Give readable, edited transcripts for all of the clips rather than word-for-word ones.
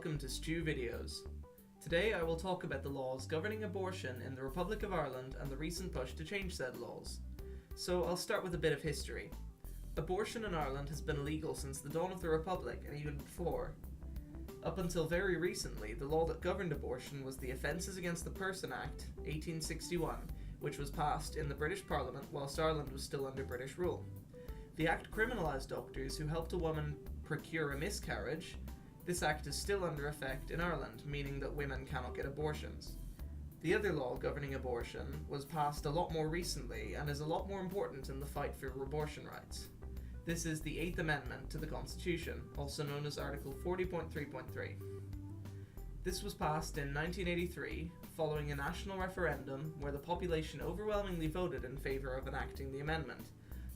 welcome to Stew Videos. Today I will talk about the laws governing abortion in the Republic of Ireland and the recent push to change said laws. So I'll start with a bit of history. Abortion in Ireland has been illegal since the dawn of the Republic and even before. Up until very recently, the law that governed abortion was the Offences Against the Person Act 1861, which was passed in the British Parliament whilst Ireland was still under British rule. The act criminalised doctors who helped a woman procure a miscarriage. This act is still under effect in Ireland, meaning that women cannot get abortions. The other law governing abortion was passed a lot more recently and is a lot more important in the fight for abortion rights. This is the 8th Amendment to the Constitution, also known as Article 40.3.3. This was passed in 1983 following a national referendum where the population overwhelmingly voted in favour of enacting the amendment.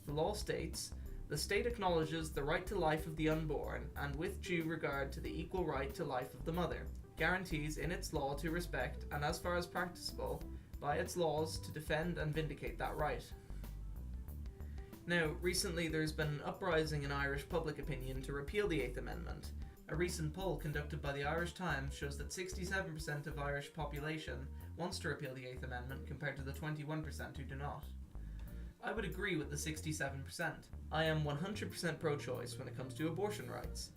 The law states, "The state acknowledges the right to life of the unborn, and with due regard to the equal right to life of the mother, guarantees in its law to respect, and as far as practicable, by its laws to defend and vindicate that right." Now, recently there's been an uprising in Irish public opinion to repeal the 8th Amendment. A recent poll conducted by the Irish Times shows that 67% of Irish population wants to repeal the 8th Amendment compared to the 21% who do not. I would agree with the 67%. I am 100% pro-choice when it comes to abortion rights.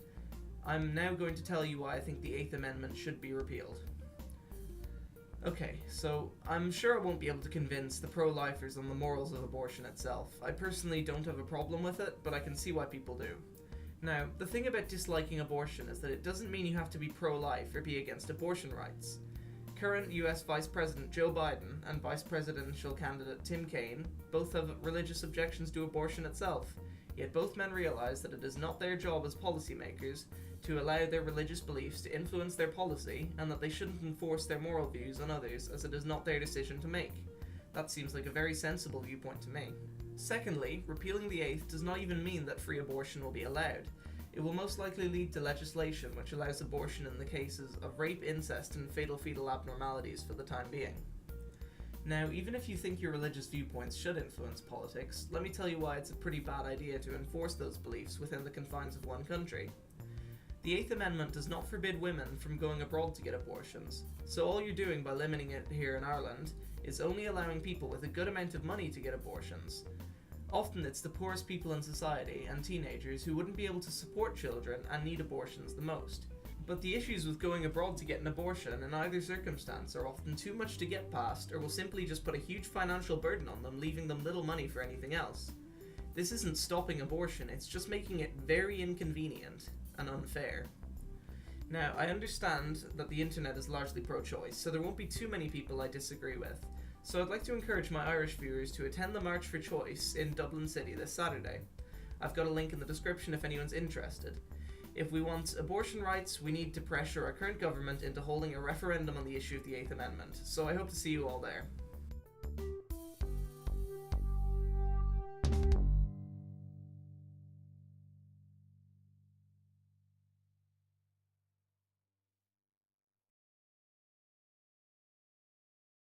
I'm now going to tell you why I think the 8th Amendment should be repealed. Okay, so I'm sure I won't be able to convince the pro-lifers on the morals of abortion itself. I personally don't have a problem with it, but I can see why people do. Now, the thing about disliking abortion is that it doesn't mean you have to be pro-life or be against abortion rights. Current US Vice President Joe Biden and Vice Presidential candidate Tim Kaine both have religious objections to abortion itself, yet both men realize that it is not their job as policymakers to allow their religious beliefs to influence their policy and that they shouldn't enforce their moral views on others as it is not their decision to make. That seems like a very sensible viewpoint to me. Secondly, repealing the 8th does not even mean that free abortion will be allowed. It will most likely lead to legislation which allows abortion in the cases of rape, incest, and fatal fetal abnormalities for the time being. Now, even if you think your religious viewpoints should influence politics, let me tell you why it's a pretty bad idea to enforce those beliefs within the confines of one country. The 8th Amendment does not forbid women from going abroad to get abortions, so all you're doing by limiting it here in Ireland is only allowing people with a good amount of money to get abortions. Often it's the poorest people in society and teenagers who wouldn't be able to support children and need abortions the most. But the issues with going abroad to get an abortion in either circumstance are often too much to get past or will simply just put a huge financial burden on them, leaving them little money for anything else. This isn't stopping abortion, it's just making it very inconvenient and unfair. Now, I understand that the internet is largely pro-choice, so there won't be too many people I disagree with. So I'd like to encourage my Irish viewers to attend the March for Choice in Dublin City this Saturday. I've got a link in the description if anyone's interested. If we want abortion rights, we need to pressure our current government into holding a referendum on the issue of the 8th Amendment, so I hope to see you all there.